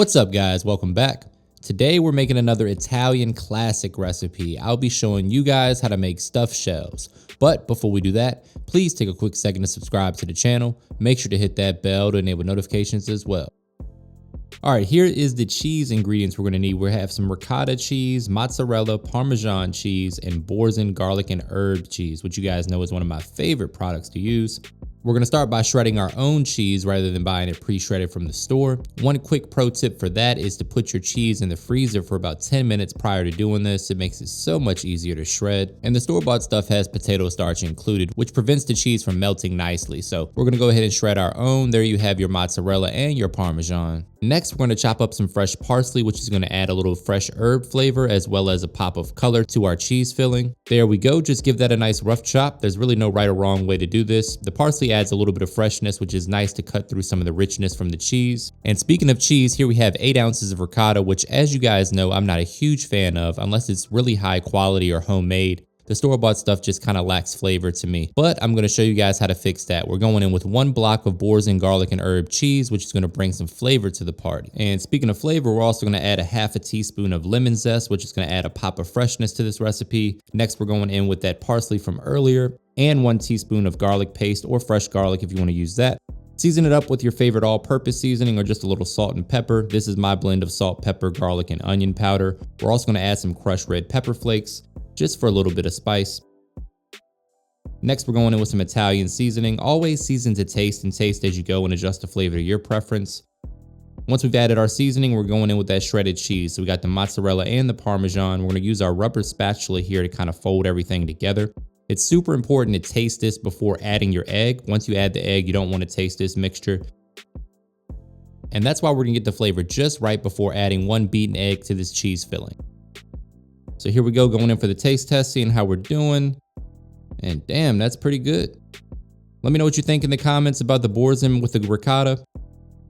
What's up guys, welcome back. Today we're making another Italian classic recipe. I'll be showing you guys how to make stuffed shells. But before we do that, please take a quick second to subscribe to the channel. Make sure to hit that bell to enable notifications as well. Alright, here is the cheese ingredients we're going to need. We have some ricotta cheese, mozzarella, parmesan cheese, and boursin garlic and herb cheese, which you guys know is one of my favorite products to use. We're going to start by shredding our own cheese rather than buying it pre-shredded from the store. One quick pro tip for that is to put your cheese in the freezer for about 10 minutes prior to doing this. It makes it so much easier to shred. And the store-bought stuff has potato starch included, which prevents the cheese from melting nicely. So we're going to go ahead and shred our own. There you have your mozzarella and your parmesan. Next, we're going to chop up some fresh parsley, which is going to add a little fresh herb flavor as well as a pop of color to our cheese filling. There we go. Just give that a nice rough chop. There's really no right or wrong way to do this. The parsley adds a little bit of freshness, which is nice to cut through some of the richness from the cheese. And speaking of cheese, here we have 8 ounces of ricotta, which as you guys know, I'm not a huge fan of unless it's really high quality or homemade. The store-bought stuff just kind of lacks flavor to me, but I'm going to show you guys how to fix that. We're going in with 1 block of boursin garlic and herb cheese, which is going to bring some flavor to the party. And speaking of flavor, we're also going to add a half a teaspoon of lemon zest, which is going to add a pop of freshness to this recipe. Next, we're going in with that parsley from earlier and 1 teaspoon of garlic paste or fresh garlic if you want to use that. Season it up with your favorite all-purpose seasoning or just a little salt and pepper. This is my blend of salt, pepper, garlic, and onion powder. We're also going to add some crushed red pepper flakes, just for a little bit of spice. Next, we're going in with some Italian seasoning. Always season to taste and taste as you go and adjust the flavor to your preference. Once we've added our seasoning, we're going in with that shredded cheese. So we got the mozzarella and the parmesan. We're going to use our rubber spatula here to kind of fold everything together. It's super important to taste this before adding your egg. Once you add the egg, you don't want to taste this mixture. And that's why we're going to get the flavor just right before adding 1 beaten egg to this cheese filling. So here we go, going in for the taste test, seeing how we're doing. And damn, that's pretty good. Let me know what you think in the comments about the boursin with the ricotta.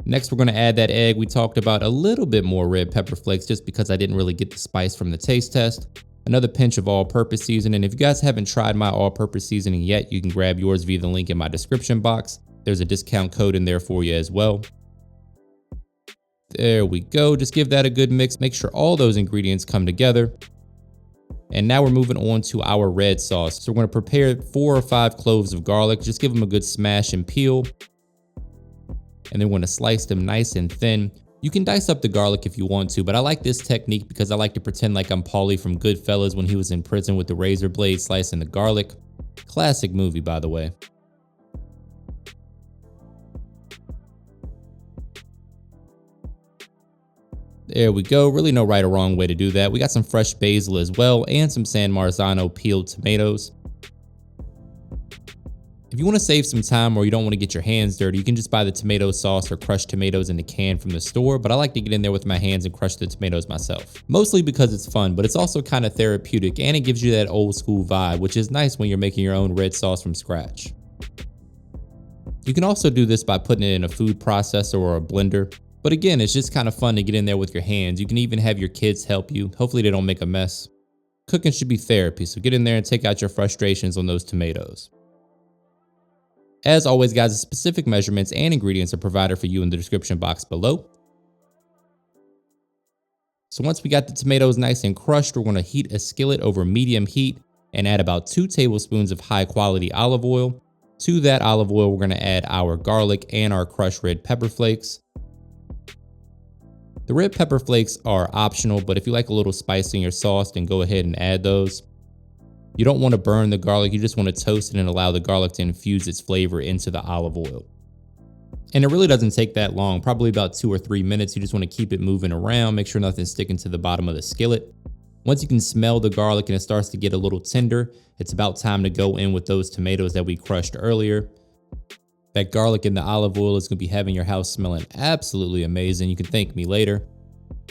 Next, we're going to add that egg. We talked about a little bit more red pepper flakes just because I didn't really get the spice from the taste test. Another pinch of all-purpose seasoning. If you guys haven't tried my all-purpose seasoning yet, you can grab yours via the link in my description box. There's a discount code in there for you as well. There we go. Just give that a good mix. Make sure all those ingredients come together. And now we're moving on to our red sauce. So we're going to prepare 4 or 5 cloves of garlic. Just give them a good smash and peel. And then we're going to slice them nice and thin. You can dice up the garlic if you want to, but I like this technique because I like to pretend like I'm Paulie from Goodfellas when he was in prison with the razor blade slicing the garlic. Classic movie, by the way. There we go. Really no right or wrong way to do that. We got some fresh basil as well and some San Marzano peeled tomatoes. If you want to save some time or you don't want to get your hands dirty, you can just buy the tomato sauce or crushed tomatoes in a can from the store, but I like to get in there with my hands and crush the tomatoes myself. Mostly because it's fun, but it's also kind of therapeutic and it gives you that old school vibe, which is nice when you're making your own red sauce from scratch. You can also do this by putting it in a food processor or a blender. But again, it's just kind of fun to get in there with your hands. You can even have your kids help you. Hopefully they don't make a mess. Cooking should be therapy, so get in there and take out your frustrations on those tomatoes. As always, guys, the specific measurements and ingredients are provided for you in the description box below. So once we got the tomatoes nice and crushed, we're going to heat a skillet over medium heat and add about 2 tablespoons of high quality olive oil. To that olive oil, we're going to add our garlic and our crushed red pepper flakes. The red pepper flakes are optional, but if you like a little spice in your sauce, then go ahead and add those. You don't want to burn the garlic, you just want to toast it and allow the garlic to infuse its flavor into the olive oil. And it really doesn't take that long, probably about 2 or 3 minutes. You just want to keep it moving around, make sure nothing's sticking to the bottom of the skillet. Once you can smell the garlic and it starts to get a little tender, it's about time to go in with those tomatoes that we crushed earlier. That garlic and the olive oil is going to be having your house smelling absolutely amazing. You can thank me later.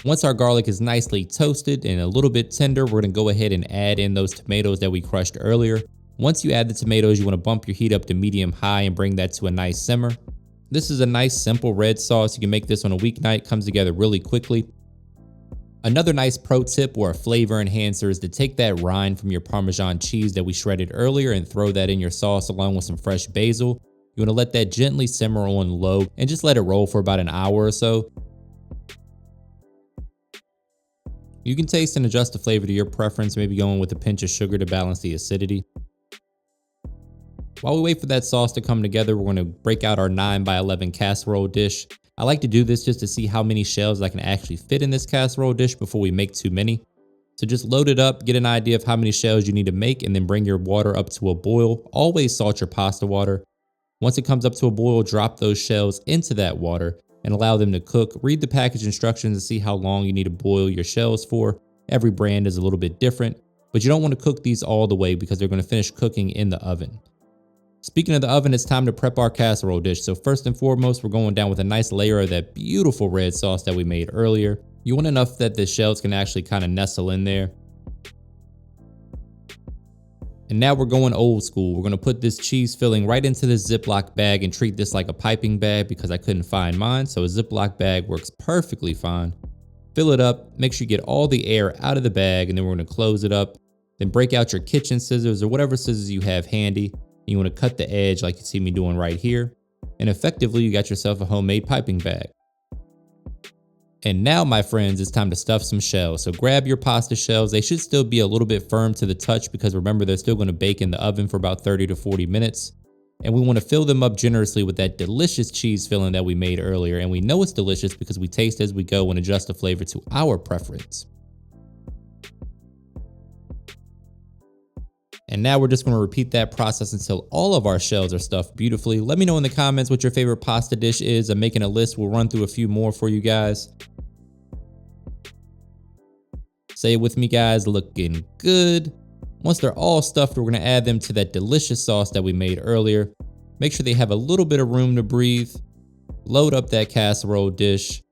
Once our garlic is nicely toasted and a little bit tender, we're going to go ahead and add in those tomatoes that we crushed earlier. Once you add the tomatoes, you want to bump your heat up to medium high and bring that to a nice simmer. This is a nice simple red sauce. You can make this on a weeknight, comes together really quickly. Another nice pro tip or a flavor enhancer is to take that rind from your Parmesan cheese that we shredded earlier and throw that in your sauce along with some fresh basil. You want to let that gently simmer on low and just let it roll for about an hour or so. You can taste and adjust the flavor to your preference, maybe going with a pinch of sugar to balance the acidity. While we wait for that sauce to come together, we're going to break out our 9x11 casserole dish. I like to do this just to see how many shells I can actually fit in this casserole dish before we make too many. So just load it up, get an idea of how many shells you need to make, and then bring your water up to a boil. Always salt your pasta water. Once it comes up to a boil, drop those shells into that water and allow them to cook. Read the package instructions to see how long you need to boil your shells for. Every brand is a little bit different, but you don't want to cook these all the way because they're going to finish cooking in the oven. Speaking of the oven, it's time to prep our casserole dish. So first and foremost, we're going down with a nice layer of that beautiful red sauce that we made earlier. You want enough that the shells can actually kind of nestle in there. And now we're going old school. We're going to put this cheese filling right into this Ziploc bag and treat this like a piping bag because I couldn't find mine. So a Ziploc bag works perfectly fine. Fill it up, make sure you get all the air out of the bag, and then we're going to close it up. Then break out your kitchen scissors or whatever scissors you have handy. You want to cut the edge like you see me doing right here. And effectively, you got yourself a homemade piping bag. And now, my friends, it's time to stuff some shells. So grab your pasta shells. They should still be a little bit firm to the touch because remember, they're still going to bake in the oven for about 30 to 40 minutes. And we want to fill them up generously with that delicious cheese filling that we made earlier. And we know it's delicious because we taste as we go and adjust the flavor to our preference. And now we're just going to repeat that process until all of our shells are stuffed beautifully. Let me know in the comments what your favorite pasta dish is. I'm making a list. We'll run through a few more for you guys. Say it with me, guys. Looking good. Once they're all stuffed, we're going to add them to that delicious sauce that we made earlier. Make sure they have a little bit of room to breathe. Load up that casserole dish.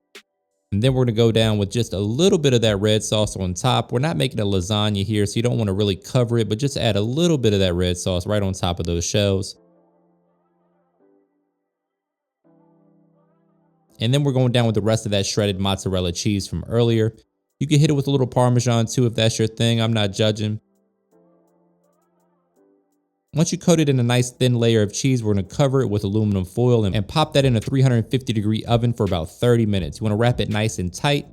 And then we're going to go down with just a little bit of that red sauce on top. We're not making a lasagna here, so you don't want to really cover it, but just add a little bit of that red sauce right on top of those shells. And then we're going down with the rest of that shredded mozzarella cheese from earlier. You can hit it with a little parmesan too if that's your thing. I'm not judging. Once you coat it in a nice thin layer of cheese, we're going to cover it with aluminum foil and pop that in a 350-degree oven for about 30 minutes. You want to wrap it nice and tight.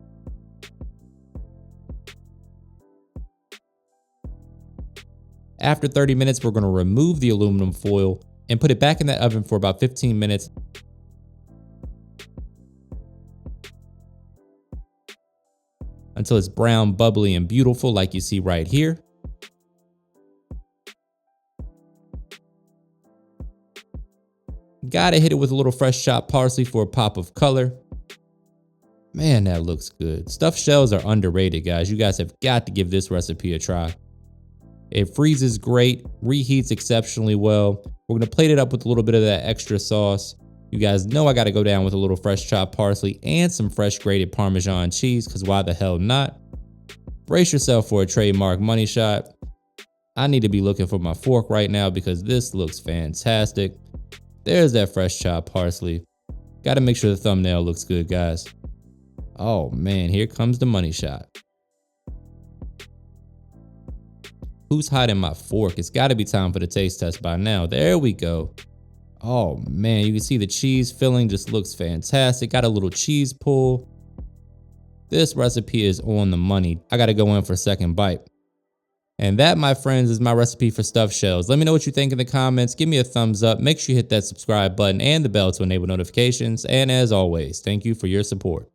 After 30 minutes, we're going to remove the aluminum foil and put it back in that oven for about 15 minutes. Until it's brown, bubbly, and beautiful like you see right here. Gotta hit it with a little fresh chopped parsley for a pop of color. Man, that looks good. Stuffed shells are underrated, guys. You guys have got to give this recipe a try. It freezes great, reheats exceptionally well. We're gonna plate it up with a little bit of that extra sauce. You guys know I gotta go down with a little fresh chopped parsley and some fresh grated Parmesan cheese, because why the hell not? Brace yourself for a trademark money shot. I need to be looking for my fork right now because this looks fantastic. There's that fresh chopped parsley. Gotta make sure the thumbnail looks good, guys. Oh man, here comes the money shot. Who's hiding my fork? It's gotta be time for the taste test by now. There we go. Oh man, you can see the cheese filling just looks fantastic. Got a little cheese pull. This recipe is on the money. I gotta go in for a second bite. And that, my friends, is my recipe for stuffed shells. Let me know what you think in the comments. Give me a thumbs up. Make sure you hit that subscribe button and the bell to enable notifications. And as always, thank you for your support.